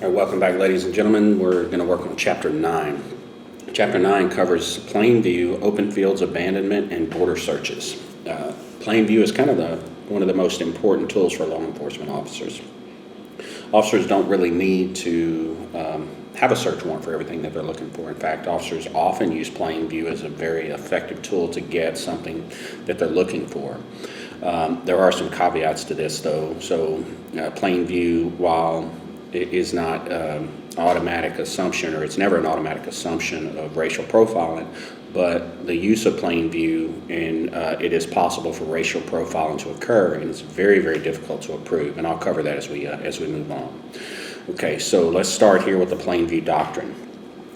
All right, welcome back, ladies and gentlemen. We're going to work on Chapter 9. Chapter 9 covers plain view, open fields abandonment, and border searches. Plain view is kind of one of the most important tools for law enforcement officers. Officers don't really need to have a search warrant for everything that they're looking for. In fact, officers often use plain view as a very effective tool to get something that they're looking for. There are some caveats to this, though. So plain view, while it is not automatic assumption, or it's never an automatic assumption of racial profiling, but the use of plain view, and it is possible for racial profiling to occur, and it's very, very difficult to prove, and I'll cover that as we move on. Okay, so let's start here with the plain view doctrine.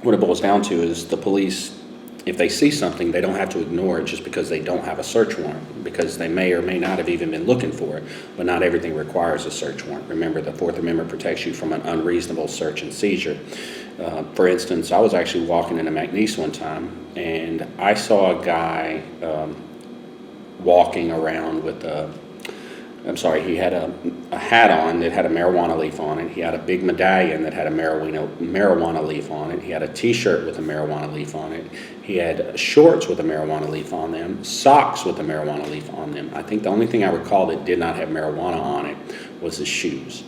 What it boils down to is the police, if they see something, they don't have to ignore it just because they don't have a search warrant, because they may or may not have even been looking for it, but not everything requires a search warrant. Remember, the Fourth Amendment protects you from an unreasonable search and seizure. For instance, I was actually walking into McNeese one time, and I saw a guy walking around with he had a hat on that had a marijuana leaf on it. He had a big medallion that had a marijuana leaf on it. He had a t-shirt with a marijuana leaf on it. He had shorts with a marijuana leaf on them, socks with a marijuana leaf on them. I think the only thing I recall that did not have marijuana on it was his shoes.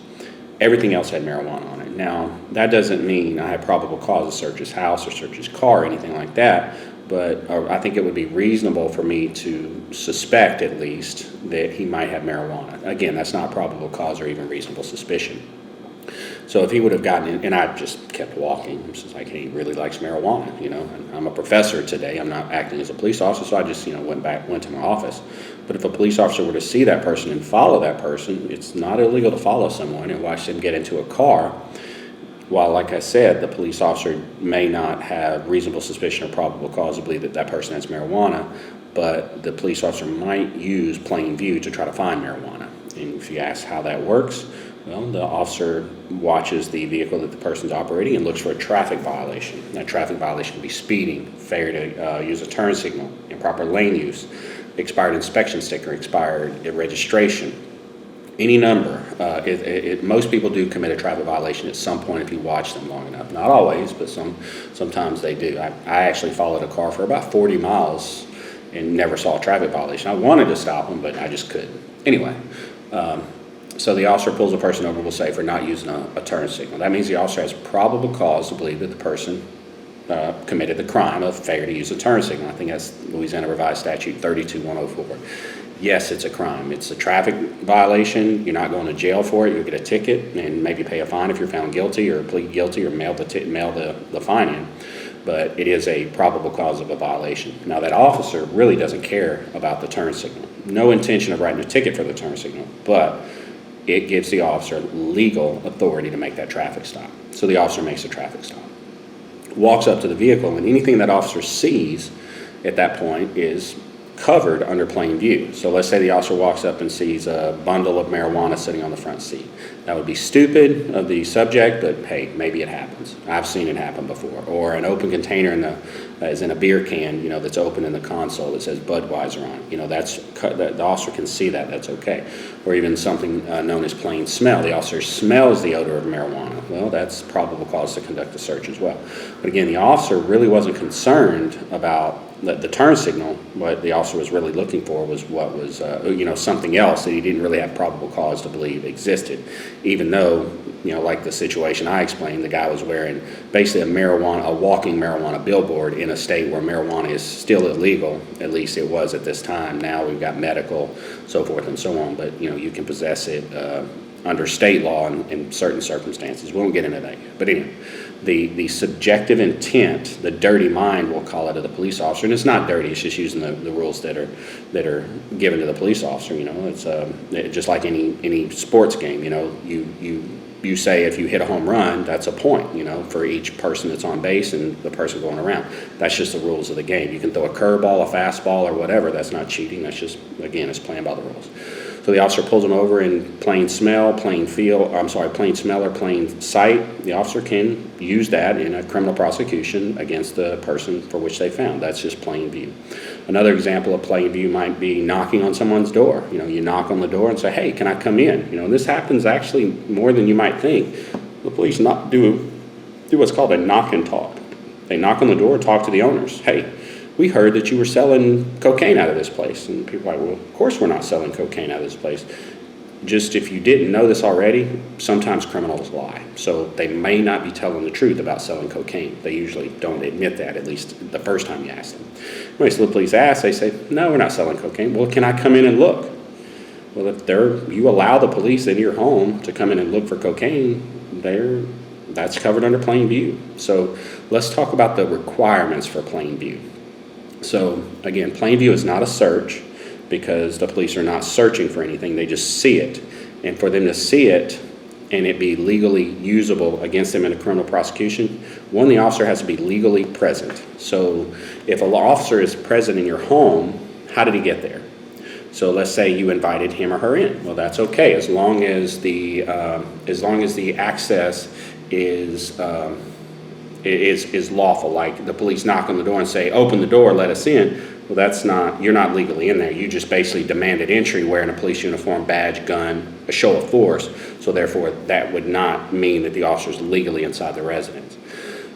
Everything else had marijuana on it. Now, that doesn't mean I have probable cause to search his house or search his car or anything like that, but I think it would be reasonable for me to suspect, at least, that he might have marijuana. Again, that's not probable cause or even reasonable suspicion. So if he would have gotten in, and I just kept walking, I'm just like, hey, he really likes marijuana, and I'm a professor today. I'm not acting as a police officer, so I just, went to my office. But if a police officer were to see that person and follow that person, it's not illegal to follow someone and watch them get into a car. While, like I said, the police officer may not have reasonable suspicion or probable cause to believe that that person has marijuana, but the police officer might use plain view to try to find marijuana. And if you ask how that works, well, the officer watches the vehicle that the person's operating and looks for a traffic violation. That traffic violation can be speeding, failure to use a turn signal, improper lane use, expired inspection sticker, expired registration. Any number. Most people do commit a traffic violation at some point if you watch them long enough. Not always, but sometimes they do. I actually followed a car for about 40 miles and never saw a traffic violation. I wanted to stop them, but I just couldn't. Anyway, so the officer pulls a person over, we'll say, for not using a turn signal. That means the officer has probable cause to believe that the person committed the crime of failure to use a turn signal. I think that's Louisiana Revised Statute 32104. Yes, it's a crime. It's a traffic violation. You're not going to jail for it. You'll get a ticket and maybe pay a fine if you're found guilty, or plead guilty, or mail the fine in. But it is a probable cause of a violation. Now, that officer really doesn't care about the turn signal. No intention of writing a ticket for the turn signal, but it gives the officer legal authority to make that traffic stop. So the officer makes a traffic stop, walks up to the vehicle, and anything that officer sees at that point is covered under plain view. So let's say the officer walks up and sees a bundle of marijuana sitting on the front seat. That would be stupid of the subject, but hey, maybe it happens. I've seen it happen before. Or an open container is in a beer can, that's open in the console that says Budweiser on it. The officer can see that. That's okay. Or even something known as plain smell. The officer smells the odor of marijuana. Well, that's probable cause to conduct a search as well. But again, the officer really wasn't concerned about the turn signal. What the officer was really looking for was something else that he didn't really have probable cause to believe existed, even though, like the situation I explained, the guy was wearing basically a walking marijuana billboard in a state where marijuana is still illegal. At least it was at this time. Now we've got medical, so forth and so on, but you can possess it under state law in certain circumstances. We won't get into that yet. But anyway, the subjective intent, the dirty mind, we'll call it, of the police officer, and it's not dirty, it's just using the rules that are given to the police officer. It's just like any sports game. You say if you hit a home run, that's a point, for each person that's on base and the person going around. That's just the rules of the game. You can throw a curveball, a fastball, or whatever. That's not cheating. That's just, again, it's playing by the rules. So the officer pulls them over in plain smell or plain sight. The officer can use that in a criminal prosecution against the person for which they found. That's just plain view. Another example of plain view might be knocking on someone's door. You knock on the door and say, hey, can I come in? This happens actually more than you might think. The police not do what's called a knock and talk. They knock on the door and talk to the owners. Hey, we heard that you were selling cocaine out of this place. And people are like, well, of course we're not selling cocaine out of this place. Just if you didn't know this already, sometimes criminals lie. So they may not be telling the truth about selling cocaine. They usually don't admit that, at least the first time you ask them. Anyway, so the police ask, they say, no, we're not selling cocaine. Well, can I come in and look? Well, if you allow the police in your home to come in and look for cocaine, that's covered under plain view. So let's talk about the requirements for plain view. So again, plain view is not a search, because the police are not searching for anything, they just see it. And for them to see it and it be legally usable against them in a criminal prosecution, one, the officer has to be legally present. So if an officer is present in your home, how did he get there? So let's say you invited him or her in. Well, that's okay, as long as the access is lawful. Like the police knock on the door and say, open the door, let us in. Well, you're not legally in there. You just basically demanded entry wearing a police uniform, badge, gun, a show of force. So therefore, that would not mean that the officer's legally inside the residence.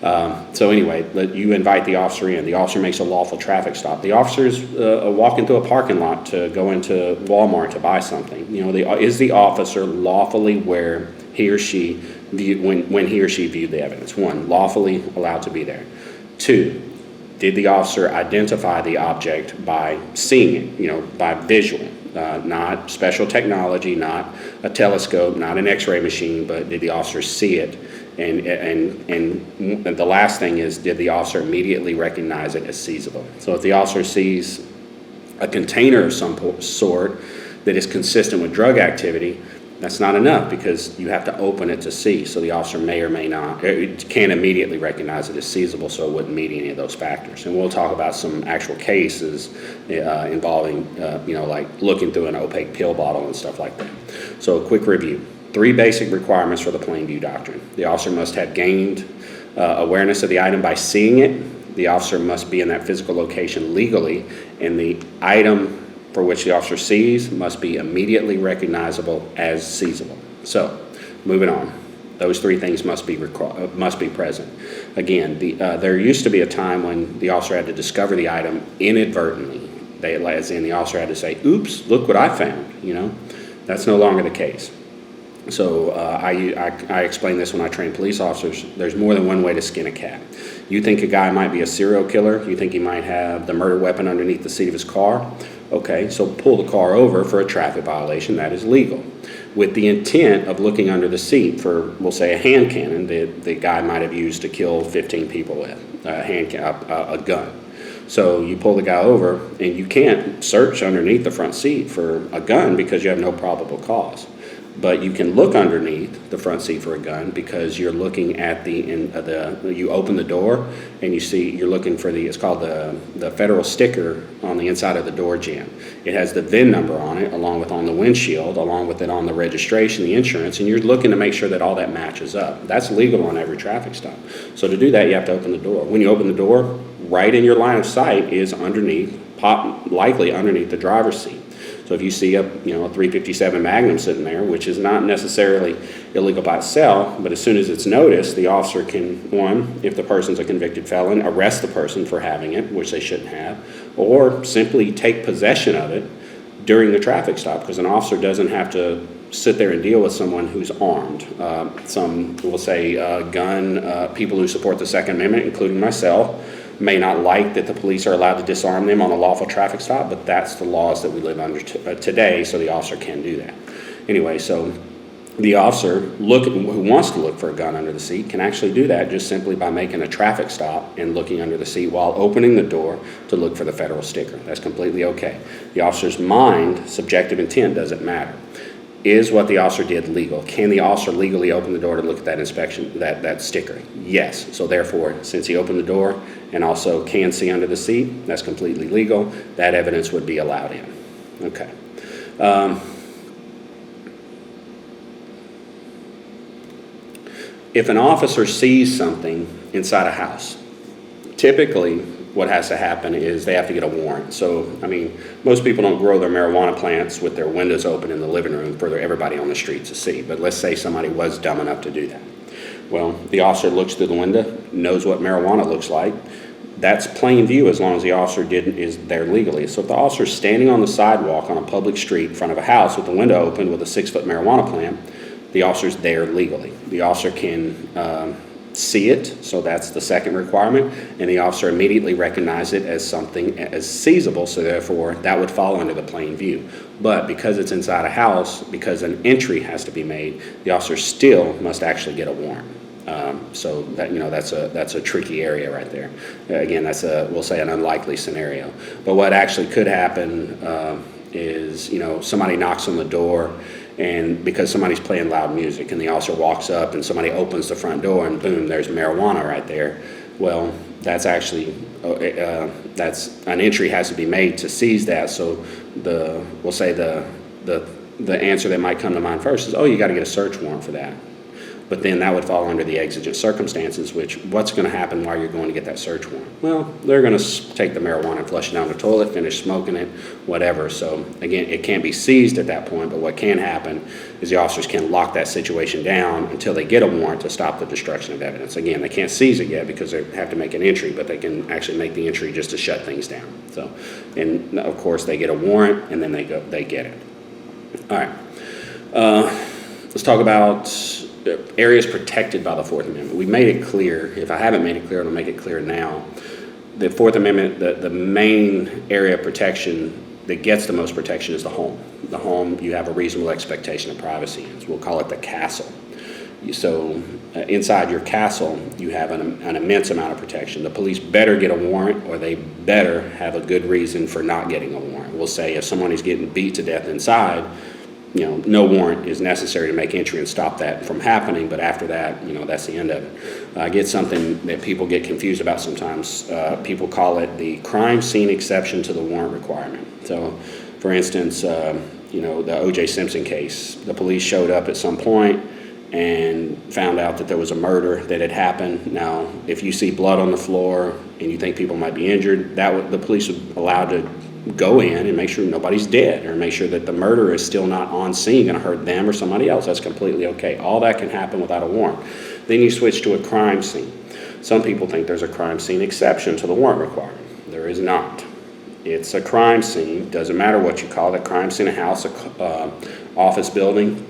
So anyway, you invite the officer in. The officer makes a lawful traffic stop. The officer's walking through a parking lot to go into Walmart to buy something. Is the officer lawfully where he or she when he or she viewed the evidence? One, lawfully allowed to be there. Two, did the officer identify the object by seeing it, by visual, not special technology, not a telescope, not an x-ray machine, but did the officer see it? And the last thing is, did the officer immediately recognize it as seizable? So if the officer sees a container of some sort that is consistent with drug activity, that's not enough, because you have to open it to see. So the officer may or may not, can't immediately recognize it as seizable, so it wouldn't meet any of those factors. And we'll talk about some actual cases involving, like looking through an opaque pill bottle and stuff like that. So a quick review. 3 basic requirements for the plain view doctrine. The officer must have gained awareness of the item by seeing it. The officer must be in that physical location legally, and the item for which the officer sees must be immediately recognizable as seizable. So, moving on. Those 3 things must be present. Again, there used to be a time when the officer had to discover the item inadvertently. As in, the officer had to say, oops, look what I found, That's no longer the case. So I explain this when I train police officers. There's more than one way to skin a cat. You think a guy might be a serial killer. You think he might have the murder weapon underneath the seat of his car. Okay, so pull the car over for a traffic violation. That is legal. With the intent of looking under the seat for, we'll say, a hand cannon that the guy might have used to kill 15 people with, a gun. So you pull the guy over, and you can't search underneath the front seat for a gun because you have no probable cause. But you can look underneath the front seat for a gun because you're looking at you open the door and you're looking for it's called the federal sticker on the inside of the door jamb. It has the VIN number on it, along with on the windshield, along with it on the registration, the insurance, and you're looking to make sure that all that matches up. That's legal on every traffic stop. So to do that, you have to open the door. When you open the door, right in your line of sight is likely underneath the driver's seat. So if you see a 357 Magnum sitting there, which is not necessarily illegal by itself, but as soon as it's noticed, the officer can, one, if the person's a convicted felon, arrest the person for having it, which they shouldn't have, or simply take possession of it during the traffic stop, because an officer doesn't have to sit there and deal with someone who's armed. Some will say people who support the Second Amendment, including myself, may not like that the police are allowed to disarm them on a lawful traffic stop, but that's the laws that we live under today, so the officer can do that. Anyway, so the officer who wants to look for a gun under the seat can actually do that just simply by making a traffic stop and looking under the seat while opening the door to look for the federal sticker. That's completely okay. The officer's mind, subjective intent, doesn't matter. Is what the officer did legal? Can the officer legally open the door to look at that inspection, that sticker? Yes. So therefore, since he opened the door and also can see under the seat, that's completely legal. That evidence would be allowed in. Okay. If an officer sees something inside a house, typically what has to happen is they have to get a warrant. So, most people don't grow their marijuana plants with their windows open in the living room for everybody on the street to see. But let's say somebody was dumb enough to do that. Well, the officer looks through the window, knows what marijuana looks like. That's plain view as long as the officer is there legally. So if the officer's standing on the sidewalk on a public street in front of a house with the window open with a 6-foot marijuana plant, the officer's there legally. The officer can see it, so that's the second requirement, and the officer immediately recognizes it as something as seizable, so therefore that would fall under the plain view. But because it's inside a house, because an entry has to be made, the officer still must actually get a warrant. So that, that's a tricky area right there. Again, we'll say an unlikely scenario. But what actually could happen is, somebody knocks on the door, and because somebody's playing loud music, and the officer walks up and somebody opens the front door and boom, there's marijuana right there. Well, that's actually that's an entry has to be made to seize that. So we'll say the answer that might come to mind first is, oh, you got to get a search warrant for that. But then that would fall under the exigent circumstances, which what's going to happen while you're going to get that search warrant? Well, they're going to take the marijuana and flush it down the toilet, finish smoking it, whatever. So again, it can't be seized at that point, but what can happen is the officers can lock that situation down until they get a warrant to stop the destruction of evidence. Again, they can't seize it yet because they have to make an entry, but they can actually make the entry just to shut things down. So, and of course they get a warrant and then they get it. All right, let's talk about areas protected by the Fourth Amendment. We made it clear. If I haven't made it clear, I'll make it clear now. The Fourth Amendment, the main area of protection that gets the most protection is the home. The home, you have a reasonable expectation of privacy. We'll call it the castle. So inside your castle, you have an immense amount of protection. The police better get a warrant, or they better have a good reason for not getting a warrant. We'll say if someone is getting beat to death inside, no warrant is necessary to make entry and stop that from happening, but after that, that's the end of it. I get something that people get confused about sometimes. People call it the crime scene exception to the warrant requirement. So, for instance, the O.J. Simpson case, the police showed up at some point and found out that there was a murder that had happened. Now, if you see blood on the floor and you think people might be injured, the police are allowed to go in and make sure nobody's dead, or make sure that the murderer is still not on scene, going to hurt them or somebody else. That's completely okay. All that can happen without a warrant. Then you switch to a crime scene. Some people think there's a crime scene exception to the warrant requirement. There is not. It's a crime scene. Doesn't matter what you call it. A crime scene, a house, office building,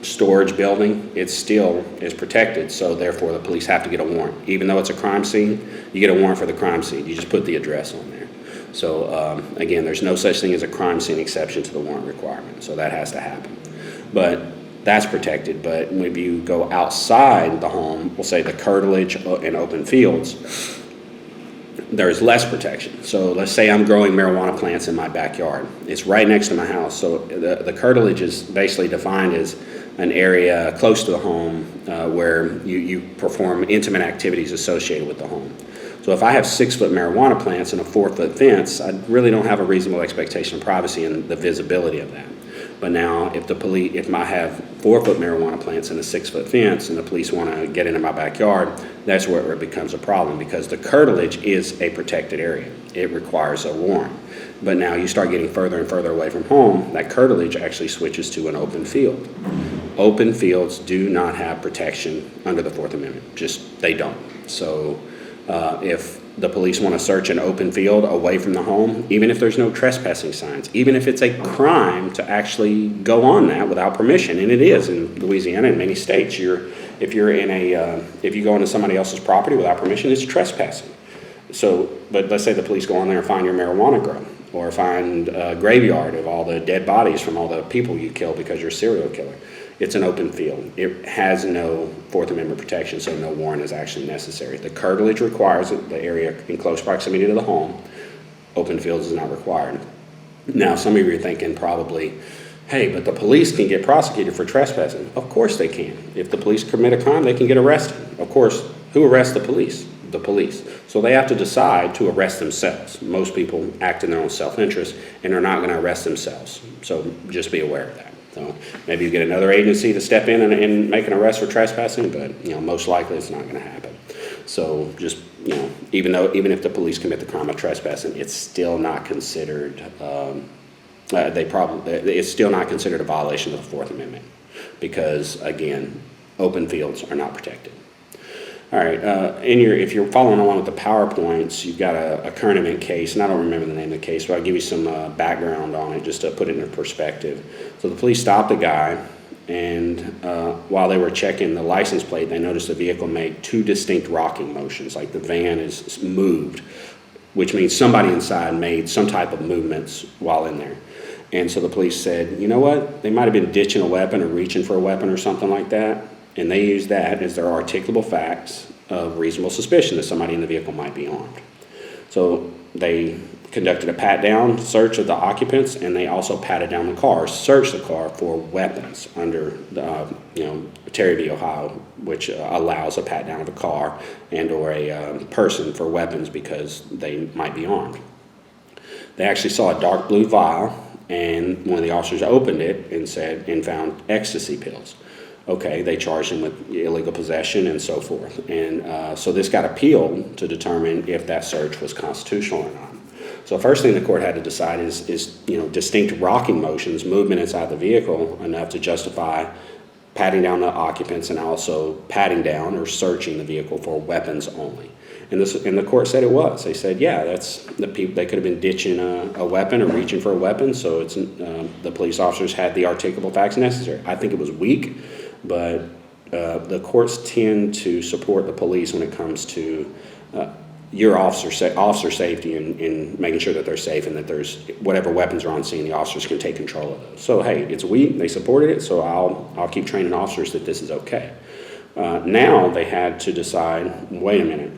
storage building, it still is protected. So therefore, the police have to get a warrant. Even though it's a crime scene, you get a warrant for the crime scene. You just put the address on there. So again, there's no such thing as a crime scene exception to the warrant requirement. So that has to happen. But that's protected. But when you go outside the home, we'll say the curtilage and open fields, there's less protection. So let's say I'm growing marijuana plants in my backyard. It's right next to my house. So the curtilage is basically defined as an area close to the home where you perform intimate activities associated with the home. So if I have 6-foot marijuana plants and a 4-foot fence, I really don't have a reasonable expectation of privacy and the visibility of that. But now if I have 4-foot marijuana plants and a 6-foot fence and the police want to get into my backyard, that's where it becomes a problem, because the curtilage is a protected area. It requires a warrant. But now you start getting further and further away from home, that curtilage actually switches to an open field. Open fields do not have protection under the Fourth Amendment. Just, they don't. So if the police want to search an open field away from the home, even if there's no trespassing signs, even if it's a crime to actually go on that without permission, and it is in Louisiana and many states, if you go into somebody else's property without permission, it's trespassing. So, but let's say the police go on there and find your marijuana grow, or find a graveyard of all the dead bodies from all the people you killed because you're a serial killer. It's an open field. It has no Fourth Amendment protection, so no warrant is actually necessary. The curtilage requires it, the area in close proximity to the home. Open fields is not required. Now, some of you are thinking probably, hey, but the police can get prosecuted for trespassing. Of course they can. If the police commit a crime, they can get arrested. Of course, who arrests the police? The police. So they have to decide to arrest themselves. Most people act in their own self-interest and are not going to arrest themselves. So just be aware of that. So maybe you get another agency to step in and make an arrest for trespassing, but most likely it's not going to happen. So just even if the police commit the crime of trespassing, it's still not considered. It's still not considered a violation of the Fourth Amendment, because again, open fields are not protected. All right, if you're following along with the PowerPoints, you've got a current event case, and I don't remember the name of the case, but I'll give you some background on it just to put it in perspective. So the police stopped the guy, and while they were checking the license plate, they noticed the vehicle made two distinct rocking motions, like the van is moved, which means somebody inside made some type of movements while in there. And so the police said, you know what, they might have been ditching a weapon or reaching for a weapon or something like that. And they used that as their articulable facts of reasonable suspicion that somebody in the vehicle might be armed. So they conducted a pat-down search of the occupants, and they also patted down the car, searched the car for weapons under the, Terry v. Ohio, which allows a pat-down of a car and or a person for weapons because they might be armed. They actually saw a dark blue vial, and one of the officers opened it and found ecstasy pills. Okay, they charged him with illegal possession and so forth. And so this got appealed to determine if that search was constitutional or not. So first thing the court had to decide is distinct rocking motions, movement inside the vehicle enough to justify patting down the occupants and also patting down or searching the vehicle for weapons only. And the court said it was. They said, yeah, that's the people. They could have been ditching a weapon or reaching for a weapon. So it's the police officers had the articulable facts necessary. I think it was weak. But the courts tend to support the police when it comes to your officer safety and making sure that they're safe and that there's whatever weapons are on scene, the officers can take control of those. So hey, it's weak. They supported it, so I'll keep training officers that this is okay. Now they had to decide. Wait a minute.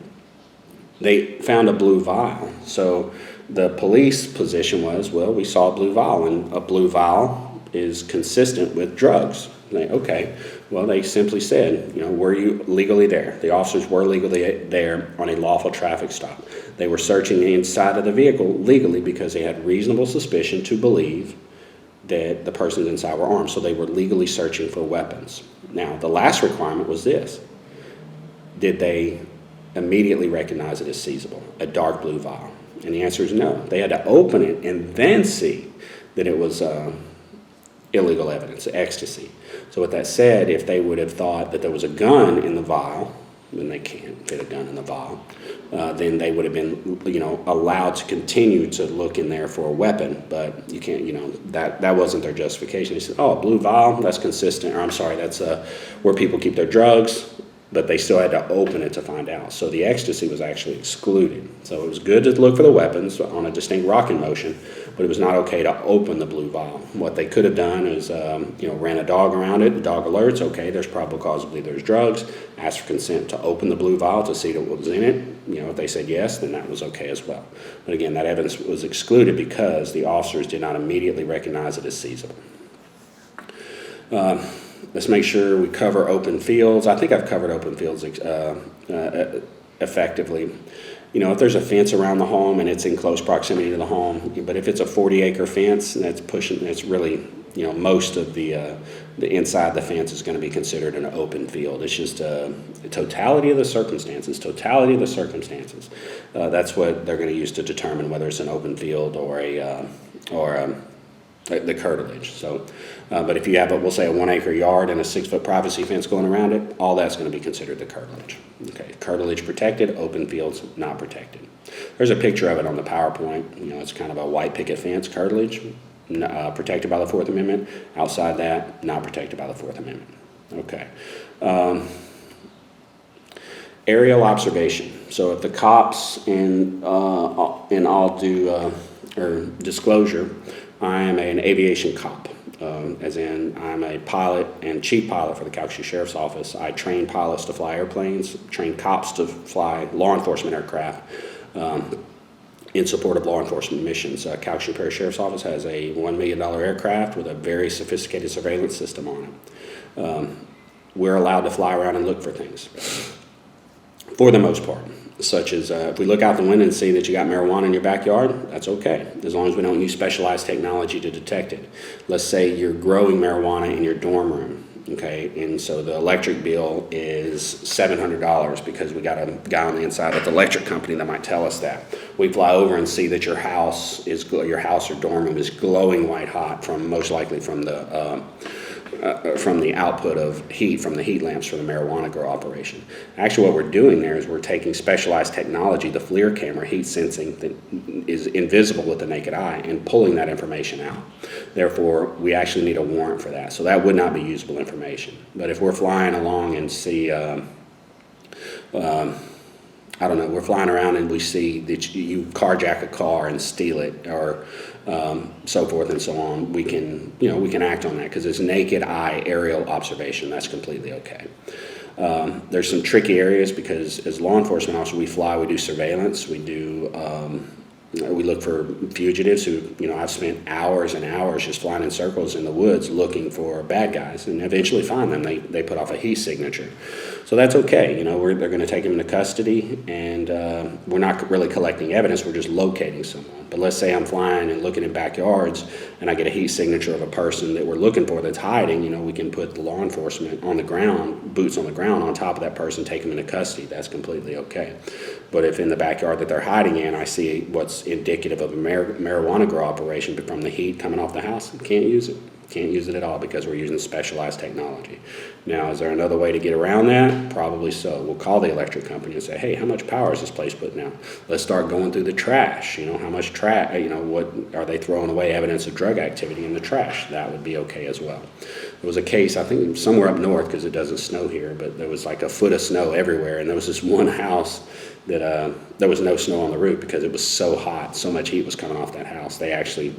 They found a blue vial. So the police position was, well, we saw a blue vial, and a blue vial is consistent with drugs. Okay, well, they simply said, were you legally there? The officers were legally there on a lawful traffic stop. They were searching the inside of the vehicle legally because they had reasonable suspicion to believe that the persons inside were armed. So they were legally searching for weapons. Now, the last requirement was this. Did they immediately recognize it as seizable, a dark blue vial? And the answer is no. They had to open it and then see that it was illegal evidence, ecstasy. So with that said, if they would have thought that there was a gun in the vial, then they can't fit a gun in the vial, then they would have been, allowed to continue to look in there for a weapon. But you can't, that wasn't their justification. They said, oh, blue vial, that's consistent, or I'm sorry, that's where people keep their drugs. But they still had to open it to find out. So the ecstasy was actually excluded. So it was good to look for the weapons on a distinct rocking motion, but it was not okay to open the blue vial. What they could have done is, ran a dog around it. The dog alerts, okay, there's probable cause to believe there's drugs. Asked for consent to open the blue vial to see what was in it. If they said yes, then that was okay as well. But again, that evidence was excluded because the officers did not immediately recognize it as seizable. Let's make sure we cover open fields. I think I've covered open fields effectively. If there's a fence around the home and it's in close proximity to the home, but if it's a 40-acre fence, that's really, most of the inside the fence is going to be considered an open field. It's just the totality of the circumstances. That's what they're going to use to determine whether it's an open field or the curtilage. So, but if you have we'll say a 1-acre yard and a 6-foot privacy fence going around it, all that's going to be considered the curtilage. Okay, curtilage protected, open fields not protected. There's a picture of it on the PowerPoint. It's kind of a white picket fence, curtilage, protected by the Fourth Amendment. Outside that, not protected by the Fourth Amendment. Okay. Aerial observation. So if the cops and I'll do or disclosure, I am an aviation cop, as in I'm a pilot and chief pilot for the Calcasieu Sheriff's Office. I train pilots to fly airplanes, train cops to fly law enforcement aircraft in support of law enforcement missions. Calcasieu Parish Sheriff's Office has a $1 million aircraft with a very sophisticated surveillance system on it. We're allowed to fly around and look for things, for the most part. Such as if we look out the window and see that you got marijuana in your backyard, that's okay, as long as we don't use specialized technology to detect it. Let's say you're growing marijuana in your dorm room, okay, and so the electric bill is $700 because we got a guy on the inside at the electric company that might tell us that. We fly over and see that your house or dorm room is glowing white hot most likely from the from the output of heat from the heat lamps for the marijuana grow operation. Actually, what we're doing there is we're taking specialized technology, the FLIR camera, heat sensing, that is invisible with the naked eye, and pulling that information out. Therefore, we actually need a warrant for that. So that would not be usable information. But if we're flying along and see, I don't know, we're flying around and we see that you carjack a car and steal it, or so forth and so on, we can act on that because it's naked eye aerial observation. That's completely okay. There's some tricky areas because as law enforcement officers, we fly, we do surveillance, we look for fugitives who, I've spent hours and hours just flying in circles in the woods looking for bad guys, and eventually find them. They put off a heat signature. So that's okay. They're going to take them into custody, and we're not really collecting evidence. We're just locating someone. But let's say I'm flying and looking in backyards, and I get a heat signature of a person that we're looking for that's hiding. We can put the law enforcement on the ground, boots on the ground, on top of that person, take them into custody. That's completely okay. But if in the backyard that they're hiding in, I see what's indicative of a marijuana grow operation, but from the heat coming off the house, can't use it. Can't use it at all because we're using specialized technology. Now, is there another way to get around that? Probably so. We'll call the electric company and say, hey, how much power is this place putting out? Let's start going through the trash. How much trash, what are they throwing away evidence of drug activity in the trash? That would be okay as well. There was a case, I think somewhere up north, because it doesn't snow here, but there was like a foot of snow everywhere, and there was this one house that there was no snow on the roof because it was so hot, so much heat was coming off that house. They actually,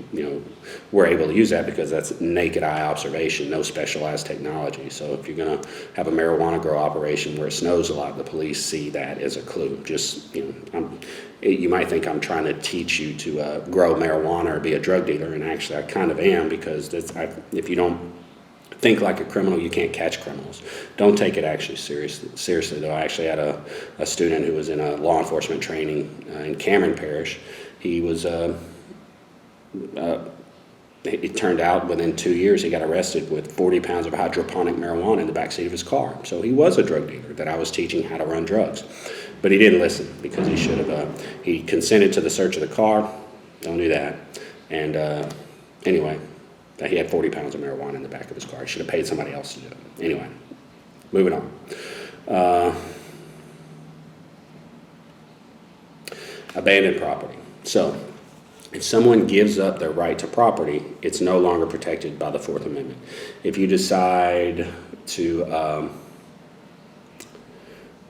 were able to use that because that's naked eye observation, no specialized technology. So if you're going to have a marijuana grow operation where it snows a lot, the police see that as a clue. Just, you might think I'm trying to teach you to grow marijuana or be a drug dealer, and actually I kind of am, because if you don't think like a criminal, you can't catch criminals. Don't take it actually seriously though. I actually had a student who was in a law enforcement training in Cameron Parish. He was, it turned out within 2 years he got arrested with 40 pounds of hydroponic marijuana in the backseat of his car. So he was a drug dealer that I was teaching how to run drugs. But he didn't listen because he should have, he consented to the search of the car. Don't do that. And anyway, he had 40 pounds of marijuana in the back of his car. He should have paid somebody else to do it. Anyway, moving on. Abandoned property. So, if someone gives up their right to property, it's no longer protected by the Fourth Amendment. If you decide to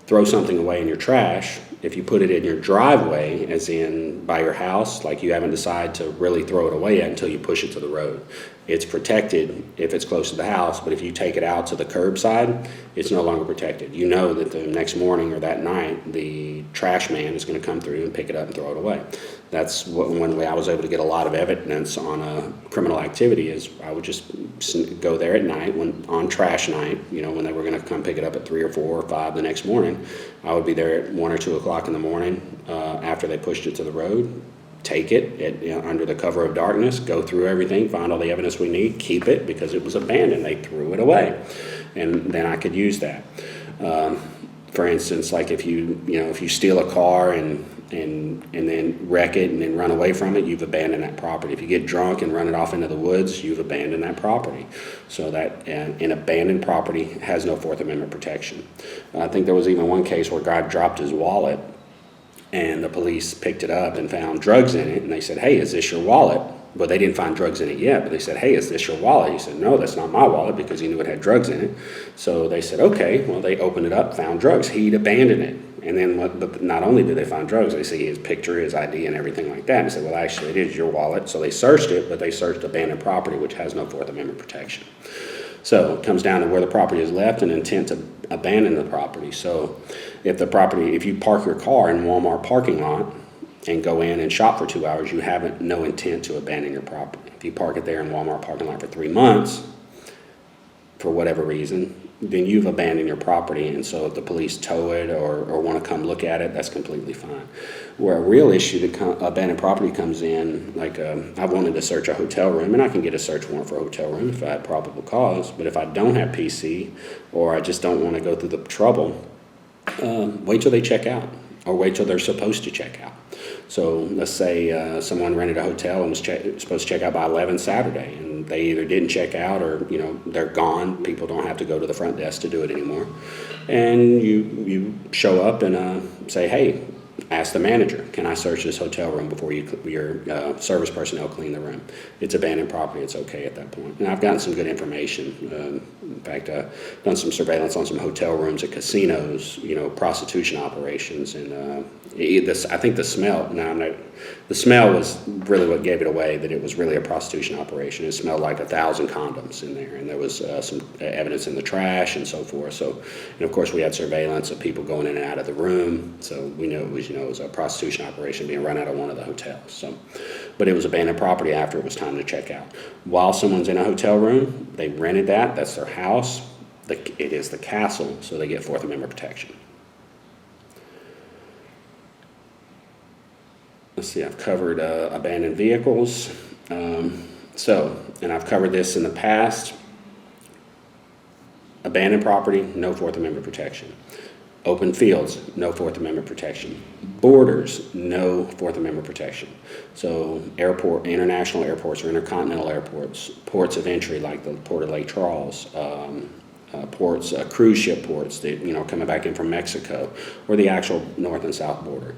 throw something away in your trash, if you put it in your driveway, as in by your house, like you haven't decided to really throw it away yet until you push it to the road, it's protected if it's close to the house. But if you take it out to the curbside, it's no longer protected. You know that the next morning or that night, the trash man is going to come through and pick it up and throw it away. That's one way I was able to get a lot of evidence on a criminal activity. Is I would just go there at night on trash night, when they were going to come pick it up at 3 or 4 or 5 the next morning. I would be there at 1 or 2 o'clock in the morning after they pushed it to the road, take it under the cover of darkness, go through everything, find all the evidence we need, keep it because it was abandoned. They threw it away, and then I could use that. For instance, like if you steal a car and then wreck it and then run away from it, you've abandoned that property. If you get drunk and run it off into the woods, you've abandoned that property. So that an abandoned property has no Fourth Amendment protection. I think there was even one case where a guy dropped his wallet, and the police picked it up and found drugs in it, and they said, hey, is this your wallet? Well, they didn't find drugs in it yet, but they said, hey, is this your wallet? He said, no, that's not my wallet, because he knew it had drugs in it. So they said, okay. Well, they opened it up, found drugs. He'd abandoned it. And then but not only did they find drugs, they see his picture, his ID, and everything like that. And they said, well, actually, it is your wallet. So they searched it, but they searched abandoned property, which has no Fourth Amendment protection. So it comes down to where the property is left and intent to abandon the property. So if you park your car in Walmart parking lot and go in and shop for 2 hours, you have no intent to abandon your property. If you park it there in Walmart parking lot for 3 months, for whatever reason, then you've abandoned your property. And so if the police tow it or want to come look at it, that's completely fine. Where a real issue to abandoned property comes in, like I wanted to search a hotel room, and I can get a search warrant for a hotel room if I have probable cause. But if I don't have PC, or I just don't want to go through the trouble, wait till they check out, or wait till they're supposed to check out. So let's say someone rented a hotel and was supposed to check out by 11 Saturday, and and they either didn't check out or, they're gone. People don't have to go to the front desk to do it anymore. And you show up and say, hey, ask the manager, can I search this hotel room before your service personnel clean the room? It's abandoned property, it's okay at that point. And I've gotten some good information. In fact, done some surveillance on some hotel rooms at casinos, prostitution operations, and I think the smell. The smell was really what gave it away. That it was really a prostitution operation. It smelled like 1,000 condoms in there, and there was some evidence in the trash and so forth. So, and of course, we had surveillance of people going in and out of the room. So we knew it was a prostitution operation being run out of one of the hotels. So, but it was abandoned property after it was time to check out. While someone's in a hotel room, they rented that. That's their house. It is the castle, so they get Fourth Amendment protection. Let's see, I've covered abandoned vehicles. And I've covered this in the past. Abandoned property, no Fourth Amendment protection. Open fields, no Fourth Amendment protection. Borders, no Fourth Amendment protection. So international airports or intercontinental airports, ports of entry like the Port of Lake Charles, ports, cruise ship ports that, coming back in from Mexico, or the actual north and south border.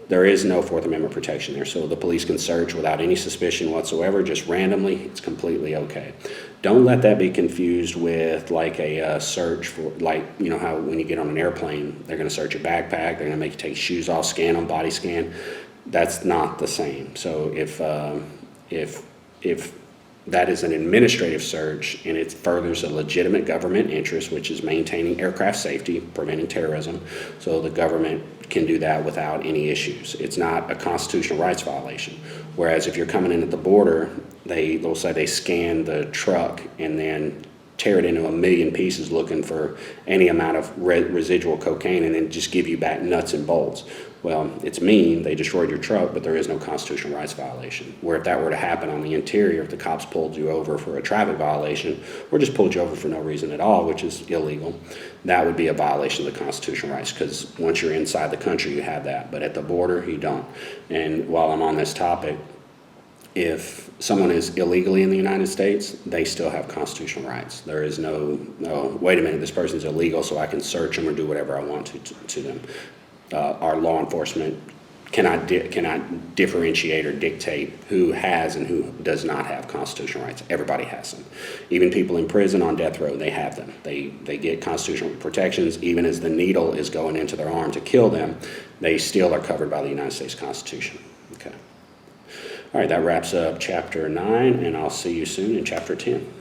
There is no Fourth Amendment protection there, so the police can search without any suspicion whatsoever, just randomly. It's completely okay. Don't let that be confused with like a search for, how when you get on an airplane, they're going to search your backpack, they're going to make you take your shoes off, scan them, body scan. That's not the same. So if that is an administrative search and it furthers a legitimate government interest, which is maintaining aircraft safety, preventing terrorism, so the government can do that without any issues. It's not a constitutional rights violation. Whereas if you're coming in at the border, they'll say they scan the truck and then tear it into a million pieces looking for any amount of residual cocaine and then just give you back nuts and bolts. Well, it's mean, they destroyed your truck, but there is no constitutional rights violation. Where if that were to happen on the interior, if the cops pulled you over for a traffic violation or just pulled you over for no reason at all, which is illegal, that would be a violation of the constitutional rights, because once you're inside the country, you have that. But at the border, you don't. And while I'm on this topic, if someone is illegally in the United States, they still have constitutional rights. There is no, wait a minute, this person's illegal, so I can search them or do whatever I want to them. Our law enforcement cannot differentiate or dictate who has and who does not have constitutional rights. Everybody has them. Even people in prison on death row, they have them. They get constitutional protections. Even as the needle is going into their arm to kill them, they still are covered by the United States Constitution. Okay. All right, that wraps up chapter 9, and I'll see you soon in chapter 10.